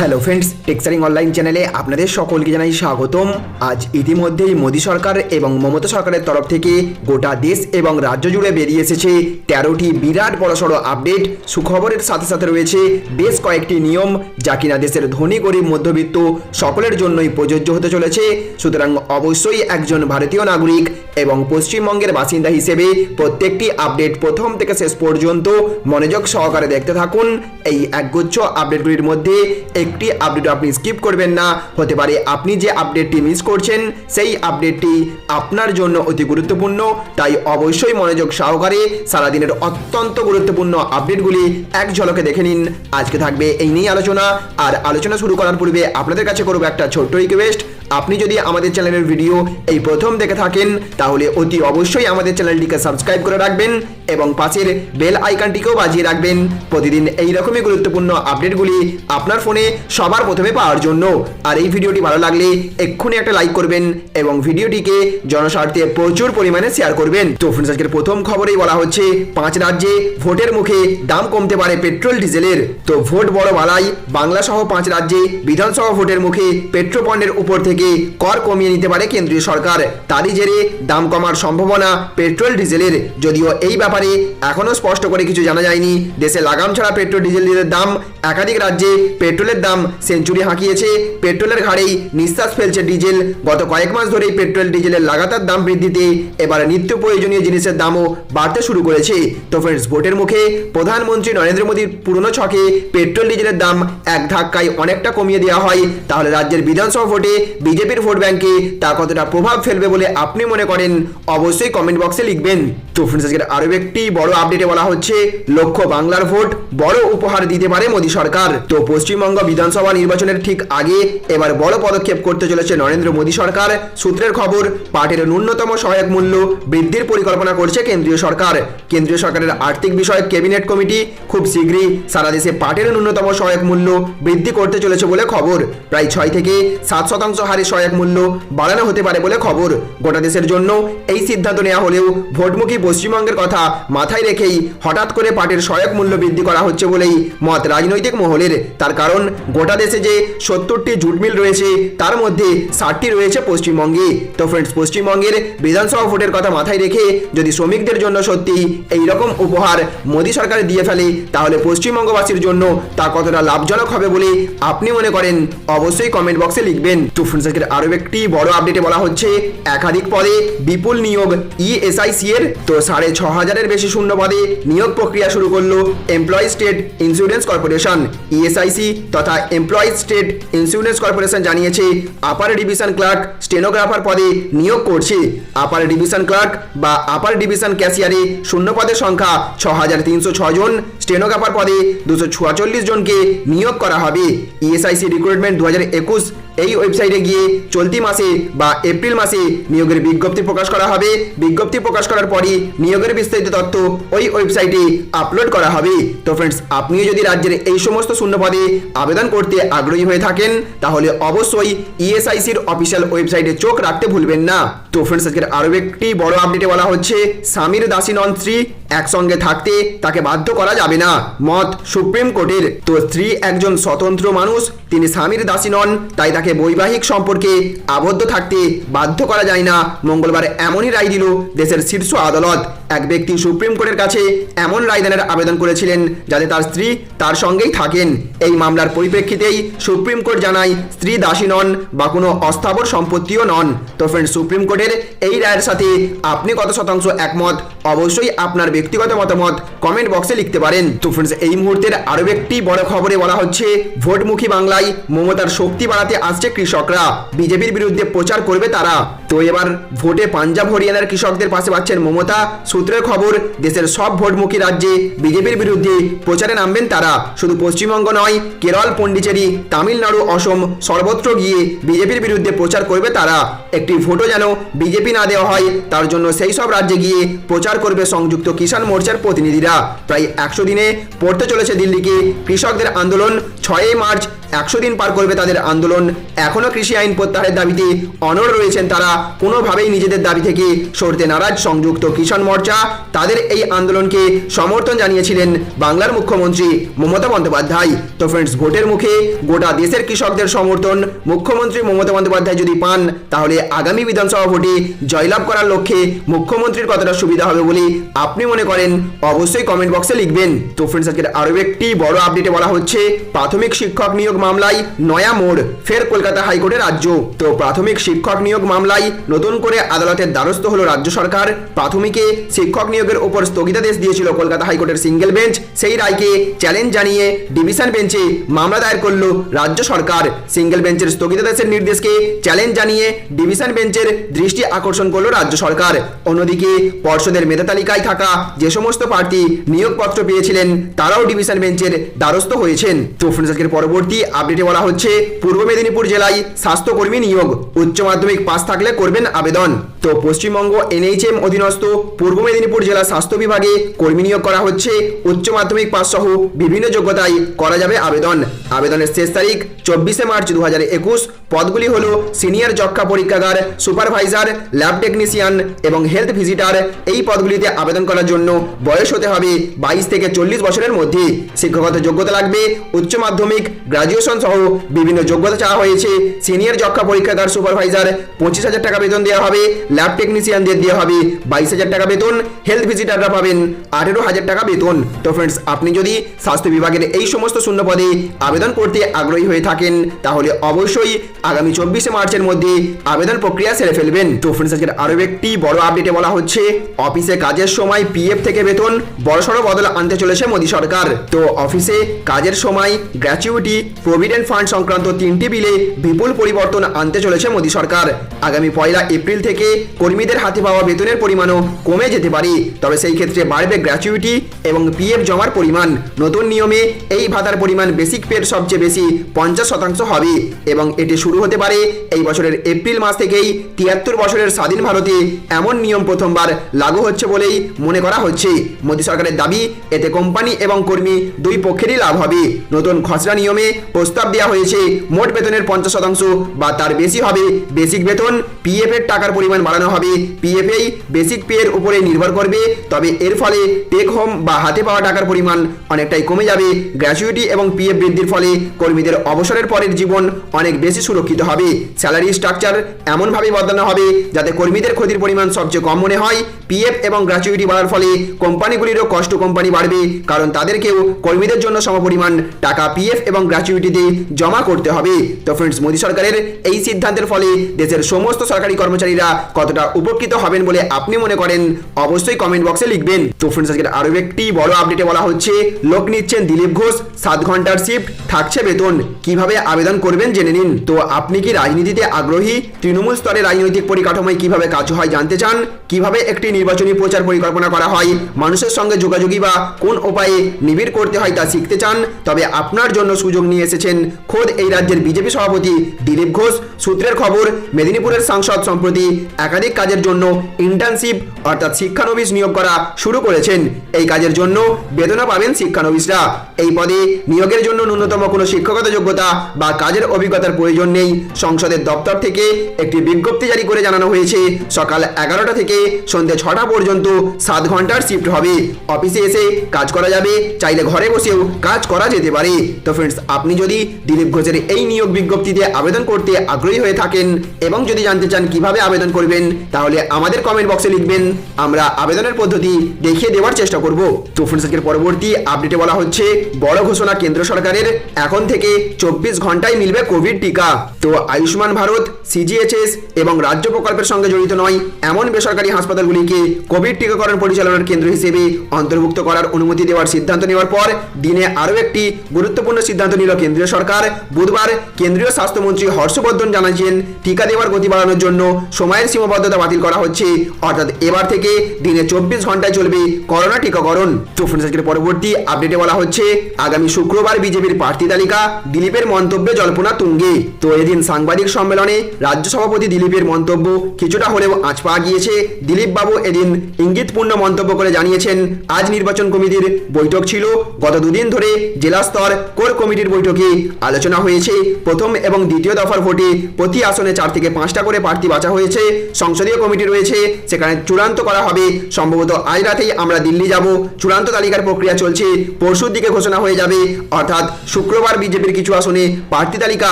Hello friends, টেক্সারিং online চ্যানেলে আপনাদের সকলকে জানাই স্বাগতম। আজ ইতিমধ্যেই মোদী সরকার এবং মমতা সরকারের তরফ থেকে গোটা দেশ এবং রাজ্য জুড়ে বেরিয়ে এসেছে 13টি বিরাট বড়সড় আপডেট। সুখবরের সাথে সাথে রয়েছে বেশ কয়েকটি নিয়ম যা কিনা দেশের ধনী গরিব মধ্যবিত্ত সকলের জন্যই প্রযোজ্য হতে চলেছে। সুতরাং অবশ্যই একজন ভারতীয় নাগরিক এবং পশ্চিমবঙ্গের বাসিন্দা হিসেবে প্রত্যেকটি আপডেট প্রথম থেকে শেষ পর্যন্ত মনোযোগ সহকারে দেখতে থাকুন। এই একগুচ্ছ আপডেটগুলির মধ্যে একটি আপডেট আপনি স্কিপ করবেন না। হতে পারে আপনি যে আপডেটটি মিস করছেন সেই আপডেটটি আপনার জন্য অতি গুরুত্বপূর্ণ, তাই অবশ্যই মনোযোগ সহকারে সারাদিনের অত্যন্ত গুরুত্বপূর্ণ আপডেটগুলি এক ঝলকে দেখে নিন। আজকে থাকবে এই নিয়ে আলোচনা। আর আলোচনা শুরু করার পূর্বে আপনাদের কাছে করব একটা ছোট্ট রিকোয়েস্ট, আপনি যদি আমাদের চ্যানেলের ভিডিও এই প্রথম দেখে থাকেন তাহলে অতি অবশ্যই আমাদের চ্যানেলটিকে সাবস্ক্রাইব করে রাখবেন এবং পাশের বেল আইকনটিকেও বাজিয়ে রাখবেন প্রতিদিন এই রকমই গুরুত্বপূর্ণ আপডেটগুলি আপনার ফোনে সবার প্রথমে পাওয়ার জন্য। আর এই ভিডিওটি ভালো লাগলে এক্ষুনি একটা লাইক করবেন এবং ভিডিওটিকে জনস্বার্থে প্রচুর পরিমাণে শেয়ার করবেন। তো ফ্রেন্ডস, আজকের প্রথম খবরেই বলা হচ্ছে 5 রাজ্যে ভোটের মুখে দাম কমতে পারে পেট্রোল ডিজেলের। তো ভোট বড় বালাই, বাংলা সহ 5 রাজ্যে বিধানসভা ভোটের মুখে পেট্রোল পণ্যের উপর থেকে কর কমিয়ে নিতে পারে কেন্দ্রীয় সরকার। তারই জেরে দাম কমার সম্ভাবনা পেট্রোল ডিজেলের। যদিও এই ব্যাপারে এখনো স্পষ্ট করে কিছু জানা যায়নি। দেশে লাগাম ছাড়া পেট্রোল ডিজেলের দাম, একাধিক রাজ্যে পেট্রোলের দাম সেঞ্চুরি হাঁকিয়েছে। পেট্রোলের ঘাড়েই নিঃশ্বাস ফেলছে ডিজেল। গত কয়েক মাস ধরেই পেট্রোল ডিজেলের লাগাতার দাম বৃদ্ধিতে এবার নিত্য প্রয়োজনীয় জিনিসের দামও বাড়তে শুরু করেছে। তো ফ্রেন্ডস, ভোটের মুখে প্রধানমন্ত্রী নরেন্দ্র মোদীর পুরনো ছকে পেট্রোল ডিজেলের দাম এক ধাক্কায় অনেকটা কমিয়ে দেওয়া হয়, তাহলে রাজ্যের বিধানসভা ভোটে বিজেপির ভোট ব্যাংকে তা কতটা প্রভাব ফেলবে বলে আপনি মনে করেন অবশ্যই কমেন্ট বক্সে লিখবেন। তো ফ্রেন্ডস, আজকের আরো একটি বড় আপডেটে বলা হচ্ছে লক্ষ্য বাংলার ভোট, বড় উপহার দিতে পারে মোদী সরকার। তো পশ্চিমবঙ্গ বিধানসভা নির্বাচনের ঠিক আগে এবার বড় পদক্ষেপ করতে চলেছে নরেন্দ্র মোদী সরকার। সূত্রের খবর, পাটের ন্যূনতম সহায়ক মূল্য বৃদ্ধির পরিকল্পনা করছে কেন্দ্রীয় সরকার। কেন্দ্রীয় সরকারের আর্থিক বিষয়ক ক্যাবিনেট কমিটি খুব শীঘ্রই সারা দেশে পাটের ন্যূনতম সহায়ক মূল্য বৃদ্ধি করতে চলেছে বলে খবর। প্রায় 6 থেকে 7% হারে সহায়ক মূল্য বাড়ানো হতে পারে বলে খবর। গোটা দেশের জন্য এই সিদ্ধান্ত নেওয়া হলেও ভোটমুখী পশ্চিমবঙ্গের কথা মাথায় রেখেই হঠাৎ করে পাটের সহায়ক মূল্য বৃদ্ধি করা হচ্ছে বলেই মত রাজনৈতিক মহলের। তার কারণ গোটা দেশে যে 70টি জুট মিল রয়েছে তার মধ্যে 60টি রয়েছে পশ্চিমবঙ্গে। তো ফ্রেন্ডস, পশ্চিমবঙ্গের বিধানসভা ভোটের কথা মাথায় রেখে যদি শ্রমিকদের জন্য সত্যি এই রকম উপহার মোদী সরকার দিয়ে ফেলে তাহলে পশ্চিমবঙ্গবাসীর জন্য তা কতটা লাভজনক হবে বলে আপনি মনে করেন অবশ্যই কমেন্ট বক্সে লিখবেন। তো ফ্রেন্ডস, আরো একটি বড় আপডেটে বলা হচ্ছে একাধিক পদে বিপুল নিয়োগ ইএসআইসি এর। তো 6,500-এর বেশি শূন্য পদে নিয়োগ প্রক্রিয়া শুরু করলো employee state insurance corporation. ESIC তথা এমপ্লয়ি স্টেট ইন্স্যুরেন্স কর্পোরেশন জানিয়েছে আপার ডিভিশন ক্লার্ক স্টেনোগ্রাফার পদে নিয়োগ করছে। আপার ডিভিশন ক্লার্ক বা আপার ডিভিশন ক্যাশিয়ারে শূন্য পদের সংখ্যা 6,306 জন, স্টেনোগ্রাফার পদে 244 জনকে নিয়োগ করা হবে। ইএসআইসি রিক্রুটমেন্ট 2021 এই ওয়েবসাইটে গিয়ে চলতি মাসে বা এপ্রিল মাসে নিয়োগের বিজ্ঞপ্তি প্রকাশ করা হবে। বিজ্ঞপ্তি প্রকাশ করার পরই নিয়োগের বিস্তারিত তথ্য ওই ওয়েবসাইটে আপলোড করা হবে। তো ফ্রেন্ডস, আপনিও যদি রাজ্যের এই সমস্ত শূন্য পদে আবেদন করতে আগ্রহী হয়ে থাকেন তাহলে অবশ্যই ইএসআইসির অফিসিয়াল ওয়েবসাইটে চোখ রাখতে ভুলবেন না। তো ফ্রেন্ডস, আজকের আরো একটি বড় আপডেটে বলা হচ্ছে স্বামীর দাসী নন স্ত্রী, একসঙ্গে থাকতে তাকে বাধ্য করা যাবে না, মত সুপ্রিম কোর্টের। তো স্ত্রী একজন স্বতন্ত্র মানুষ, তিনি স্বামীর দাসী নন, তাই তাকে বৈবাহিক সম্পর্কে আবদ্ধ থাকতে বাধ্য করা যায় না। মঙ্গলবার এমনই রায় দিল দেশের শীর্ষ আদালত। এক ব্যক্তি সুপ্রিম কোর্টের কাছে এমন রায়দানের আবেদন করেছিলেন যাতে তার স্ত্রী তার সঙ্গেই থাকেন। এই মামলার পরিপ্রেক্ষিতেই সুপ্রিম কোর্ট জানায় স্ত্রী দাসী নন বা কোনো অস্থাবর সম্পত্তিও নন। তো ফ্রেন্ডস, সুপ্রিম কোর্টের এই রায়ের সাথে আপনি কত শতাংশ একমত অবশ্যই আপনার ব্যক্তিগত মতামত কমেন্ট বক্সে লিখতে পারেন। তো ফ্রেন্ডস, এই মুহূর্তের আরো একটি বড় খবরে বলা হচ্ছে ভোটমুখী বাংলায় মমতার শক্তি বাড়াতে আসছে কৃষকরা, বিজেপির বিরুদ্ধে প্রচার করবে তারা। তো এবার ভোটে পাঞ্জাব হরিয়ানার কৃষকদের পাশে পাচ্ছেন মমতা। সূত্রের খবর, দেশের সব ভোটমুখী রাজ্যে বিজেপির বিরুদ্ধে প্রচারে নামবেন তারা। শুধু পশ্চিমবঙ্গ নয়, কেরল, পন্ডিচেরি, তামিলনাড়ু, অসম সর্বত্র গিয়ে বিজেপির বিরুদ্ধে প্রচার করবে তারা। একটি ভোটও যেন বিজেপি না দেওয়া হয় তার জন্য সেই সব রাজ্যে গিয়ে প্রচার করবে সংযুক্ত কিষাণ মোর্চার প্রতিনিধিরা। প্রায় 100 দিনে পড়তে চলেছে দিল্লিকে কৃষকদের আন্দোলন। 6 মার্চ 100 দিন পার করবে তাদের আন্দোলন। এখনো কৃষি আইন প্রত্যাহারের দাবিতে অনড় রয়েছেন তারা। কোনোভাবেই নিজেদের দাবি থেকে সরতে নারাজ সংযুক্ত কিষাণ মোর্চা। তাদের এই আন্দোলনকে সমর্থন জানিয়েছিলেন বাংলার মুখ্যমন্ত্রী মমতা বন্দ্যোপাধ্যায়। তো ফ্রেন্ডস, ভোটের মুখে গোটা দেশের কৃষকদের সমর্থন মুখ্যমন্ত্রী মমতা বন্দ্যোপাধ্যায় যদি পান, তাহলে আগামী বিধানসভা ভোটে জয়লাভ করার লক্ষ্যে মুখ্যমন্ত্রীর কতটা সুবিধা হবে বলে আপনি মনে করেন অবশ্যই কমেন্ট বক্সে লিখবেন। তো ফ্রেন্ডস, আজকের আরও একটি বড় আপডেটে বলা হচ্ছে প্রাথমিক শিক্ষক নিয়োগ মামলায় নয়া মোড়, ফের কলকাতা হাইকোর্টের রাজ্য। তো প্রাথমিক শিক্ষক নিয়োগ মামলায় নতুন করে আদালতের দ্বারস্থ হলো রাজ্য সরকার। প্রাথমিকে শিক্ষক নিয়োগের উপর স্থগিতাদেশ দিয়েছিল কলকাতা হাইকোর্টের সিঙ্গেল বেঞ্চ। সেই রায়কে চ্যালেঞ্জ জানিয়ে ডিভিশন বেঞ্চে মামলা দায়ের করলো রাজ্য সরকার। সিঙ্গেল বেঞ্চের স্থগিতাদেশের নির্দেশকে চ্যালেঞ্জ জানিয়ে ডিভিশন বেঞ্চের দৃষ্টি আকর্ষণ করলো রাজ্য সরকার। অন্যদিকে পর্ষদের মেধা তালিকায় থাকা যে সমস্ত প্রার্থী নিয়োগপত্র পেয়েছিলেন তারাও ডিভিশন বেঞ্চের দ্বারস্থ হয়েছেন। তো ফ্রেন্ডস, আজকের পরবর্তী আপডেটে বলা হচ্ছে পূর্ব মেদিনীপুর জেলায় স্বাস্থ্যকর্মী নিয়োগ, উচ্চ মাধ্যমিক পাস থাকলে করবেন আবেদন। তো পশ্চিমবঙ্গ এনএইচএম অধীনস্থ পূর্ব মেদিনীপুর জেলা স্বাস্থ্য বিভাগে কর্মী নিয়োগ করা হচ্ছে। উচ্চ মাধ্যমিক পাস সহ বিভিন্ন যোগ্যতায় করা যাবে আবেদন। আবেদনের শেষ তারিখ 24শে মার্চ 2021। পদগুলি হলো সিনিয়র যক্ষ্মা পরীক্ষাগার, সুপারভাইজার, ল্যাব টেকনিশিয়ান এবং হেলথ ভিজিটার। এই পদগুলিতে আবেদন করার জন্য বয়স হতে হবে 22 থেকে 40 বছরের মধ্যে। শিক্ষাগত যোগ্যতা লাগবে উচ্চ মাধ্যমিক, গ্রাজুয়েশন সহ বিভিন্ন যোগ্যতা চাওয়া হয়েছে। সিনিয়র যক্ষ্মা পরীক্ষাগার, সুপারভাইজার 25,000 টাকা বেতন দেওয়া হবে। ল্যাব টেকনিশিয়ানদের দেওয়া হবে 22,000 টাকা বেতন। হেলথ ভিজিটাররা পাবেন 18,000 টাকা বেতন। তো ফ্রেন্ডস, আপনি যদি স্বাস্থ্য বিভাগের এই সমস্ত শূন্য পদে আবেদন করতে আগ্রহী হয়ে থাকেন, তাহলে অবশ্যই আগামী 24শে মার্চের মধ্যে আবেদন প্রক্রিয়া সেরে ফেলবেন। তো ফ্রেন্ডস, আজকের আরও একটি বড় আপডেটে বলা হচ্ছে অফিসে কাজের সময় পিএফ থেকে বেতন বড়সড় বদল আনতে চলেছে মোদী সরকার। তো অফিসে কাজের সময় গ্র্যাচুইটি, প্রভিডেন্ট ফান্ড সংক্রান্ত 3টি বিলে বিপুল পরিবর্তন আনতে চলেছে মোদী সরকার। আগামী 1 এপ্রিল থেকে কর্মীদের হাতে পাওয়া বেতনের পরিমাণও কমে যেতে পারে। তবে সেই ক্ষেত্রে বাড়বে গ্র্যাচুইটি এবং পিএফ জমার পরিমাণ। নতুন নিয়মে এই ভাতার পরিমাণ বেসিক পের সবচেয়ে বেশি 50% হবে এবং এটি শুরু হতে পারে এই বছরের এপ্রিল মাস থেকেই। 73 বছরের স্বাধীন ভারতে এমন নিয়ম প্রথমবার লাগু হচ্ছে বলেই মনে করা হচ্ছে। মোদী সরকারের দাবি, এতে কোম্পানি এবং কর্মী দুই পক্ষেরই লাভ হবে। নতুন খসড়া নিয়মে প্রস্তাব দেওয়া হয়েছে মোট বেতনের 50% বা তার বেশি হবে বেসিক বেতন। পিএফ এর টাকার পরিমাণ বাড়ানো হবে। পিএফ এই বেসিক পে এর উপরে নির্ভর করবে, তবে এর ফলে টেক হোম বা হাতে পাওয়া টাকার পরিমাণ অনেকটাই কমে যাবে। গ্র্যাচুইটি এবং পিএফ বৃদ্ধির ফলে কর্মীদের অবসরের পরের জীবন অনেক বেশি সুরক্ষিত হবে। স্যালারি স্ট্রাকচার এমনভাবে বদলানো হবে যাতে কর্মীদের ক্ষতির পরিমাণ সবচেয়ে কম মনে হয়। পিএফ এবং গ্র্যাচুইটি বাড়ার ফলে কোম্পানিগুলিরও কষ্ট কোম্পানি বাড়বে, কারণ তাদেরকেও কর্মীদের জন্য সমপরিমাণ টাকা পিএফ এবং গ্র্যাচুইটিতে জমা করতে হবে। তো ফ্রেন্ডস, মোদী সরকারের এই সিদ্ধান্তের ফলে দেশের সমস্ত সরকারি কর্মচারীরা কতটা উপকৃত হবেন বলে আপনি মনে করেন অবশ্যই কমেন্ট বক্সে লিখবেন। তো ফ্রেন্ডস, আজকের আরও একটি বড় আপডেটে বলা হচ্ছে লোক নিচ্ছেন দিলীপ ঘোষ, 7 ঘন্টার শিফট, থাকছে বেতন। কিভাবে আবেদন করবেন জেনে নিন। তো আপনি কি রাজনীতিতে আগ্রহী? তৃণমূল স্তরে রাজনৈতিক পরিকাঠামোয় কিভাবে কাজ হয় জানতে চান? কিভাবে একটি নির্বাচনী প্রচার পরিকল্পনা করা হয়, মানুষের সঙ্গে যোগাযোগই বা কোন উপায়ে নিবিড় করতে হয় তা শিখতে চান? তবে আপনার জন্য সুযোগ নিয়ে এসেছেন খোদ এই রাজ্যের বিজেপি সভাপতি দিলীপ ঘোষ। সূত্রের খবর, মেদিনীপুরের সাংসদ সম্প্রতি একাধিক কাজের জন্য ইন্টার্নশিপ অর্থাৎ শিক্ষানবিশ নিয়োগ করা শুরু করেছেন। এই কাজের জন্য বেতনও পাবেন শিক্ষানবিশরা। এই পদে নিয়োগের জন্য ন্যূনতম কোনো শিক্ষাগত যোগ্যতা বা কাজের অভিজ্ঞতার প্রয়োজন নেই। সংসদের দপ্তর থেকে একটি বিজ্ঞপ্তি জারি করে জানানো হয়েছে সকাল 11টা থেকে সন্ধ্যে 6টা পর্যন্ত 7 ঘন্টার শিফট হবে। অফিসে এসে কাজ করা যাবে, চাইলে ঘরে বসেও কাজ করা যেতে পারে। তো ফ্রেন্ডস, আপনি যদি দিলীপ ঘোষের এই নিয়োগ বিজ্ঞপ্তিতে আবেদন করতে আগ্রহী হয়ে থাকেন এবং যদি জানতে চান কিভাবে আবেদন করবেন, তাহলে আমাদের কমেন্ট বক্সে লিখবেন, আমরা আবেদনের পদ্ধতি দেখিয়ে দেওয়ার চেষ্টা করব। তো ফ্রেন্ডস, আজকের পরবর্তী আপডেটে বলা হচ্ছে বড় ঘোষণা কেন্দ্র সরকারের, এখন থেকে 24 ঘন্টায় মিলবে কোভিড টিকা। তো আয়ুষ্মান ভারত, সিজিএইচএস এবং রাজ্য প্রকল্পের সঙ্গে জড়িত নয় এমন বেসরকারি হাসপাতালগুলিকে কোভিড টিকাকরণ পরিচালনার কেন্দ্র হিসেবে অন্তর্ভুক্ত করার অনুমতি দেওয়ার সিদ্ধান্ত নেওয়ার পর দিনে আরও একটি গুরুত্বপূর্ণ সিদ্ধান্ত নিল কেন্দ্রীয় সরকার। বুধবার কেন্দ্রীয় স্বাস্থ্যমন্ত্রী হর্ষবর্ধন জানিয়েছেন টিকা দেওয়ার গতি বাড়ানোর জন্য সময়ের সীমাবদ্ধতা বাতিল করা হচ্ছে, অর্থাৎ এবার থেকে দিনে 24 ঘন্টায় চলবে করোনা টিকাকরণ। তো ফ্রেন্ডস, আজকের পরবর্তী আপডেটে বলা হচ্ছে আগামী শুক্রবার বিজেপির প্রার্থী তালিকা, দিলীপের মন্তব্যে জল্পনা তুঙ্গে। তো এদিন সাংবাদিক সম্মেলনে রাজ্য সভাপতি দিলীপের মন্তব্য কিছুটা হলেও আঁচ পাওয়া গিয়েছে। দিলীপ বাবু এদিন ইঙ্গিতপূর্ণ মন্তব্য করে জানিয়েছেন, আজ নির্বাচন কমিটির বৈঠক ছিল। গত 2 দিন ধরে জেলা স্তর কোর কমিটির বৈঠকে বৈঠকে আলোচনা হয়েছে। প্রথম এবং দ্বিতীয় দফার ভোটে প্রতি আসনে 4 থেকে 5টা করে প্রার্থী বাছা হয়েছে। সংসদীয় কমিটি রয়েছে, সেখানে চূড়ান্ত করা হবে। সম্ভবত আজ রাতেই আমরা দিল্লি যাব। চূড়ান্ত তালিকার প্রক্রিয়া চলছে, পরশুর দিকে ঘোষণা হয়ে যাবে, অর্থাৎ শুক্রবার বিজেপির কিছু আসনে প্রার্থী তালিকা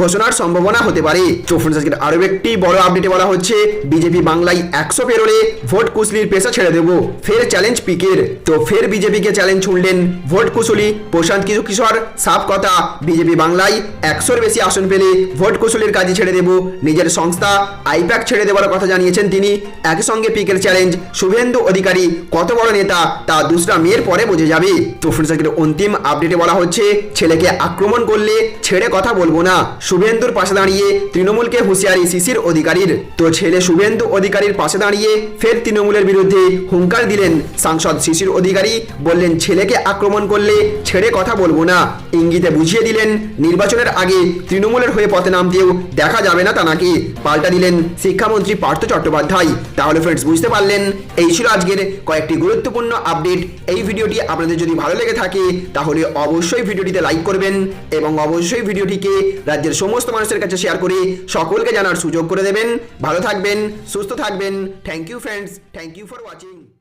ঘোষণার সম্ভাবনা হতে পারে। তো ফ্রেন্ডস, আজকের আরও একটি বড় আপডেটে বলা হচ্ছে বিজেপি বাংলায় 100 পেরোলে ভোট কুশলির পেশা ছেড়ে দেব, ফের চ্যালেঞ্জ পিকের। তো ফের বিজেপিকে চ্যালেঞ্জ ছুড়লেন ভোট কুশলী প্রশান্ত কিশোর। সাফ কথা, বিজেপি বাংলায় 100-র বেশি আসন পেলে ভোট কুশলীর কাজই ছেড়ে দেব, নিজের সংস্থা আইপ্যাক ছেড়ে দেওয়ার কথা জানিয়েছেন তিনি। একই সঙ্গে পিকের চ্যালেঞ্জ, শুভেন্দু অধিকারী কত বড় নেতা তা 2রা মেয়ের পরে বোঝা যাবে। তো ফ্রেন্ডস, আজকের অন্তিম আপডেটে বলা হচ্ছে ছেলেকে আক্রমণ করলে ছেড়ে কথা বলবো না, শুভেন্দুর পাশে দাঁড়িয়ে তৃণমূলকে হুঁশিয়ারি শিশির অধিকারীর। তো ছেলে শুভেন্দু অধিকারীর পাশে দাঁড়িয়ে ফের তৃণমূলের বিরুদ্ধে হুঙ্কার দিলেন সাংসদ শিশির অধিকারী। বললেন ছেলেকে আক্রমণ করলে ছেড়ে কথা বলবো না, ইঙ্গিতে বুঝিয়ে দিলেন নির্বাচনের আগে তৃণমূলের হয়ে পথে নামতেও দেখা যাবে না তা নাকি। পাল্টা দিলেন শিক্ষামন্ত্রী পার্থ চট্টোপাধ্যায়। তাহলে ফ্রেন্ডস, বুঝতে পারলেন, এই ছিল আজকের কয়েকটি গুরুত্বপূর্ণ আপডেট। এই ভিডিওটি আপনাদের যদি ভালো লেগে থাকে তাহলে অবশ্যই ভিডিওটিতে লাইক করবেন এবং অবশ্যই ভিডিওটিকে রাজ্যের সমস্ত মানুষের কাছে শেয়ার করে সকলকে জানার সুযোগ করে দেবেন। ভালো থাকবেন, সুস্থ থাকবেন। Thank you friends, thank you for watching.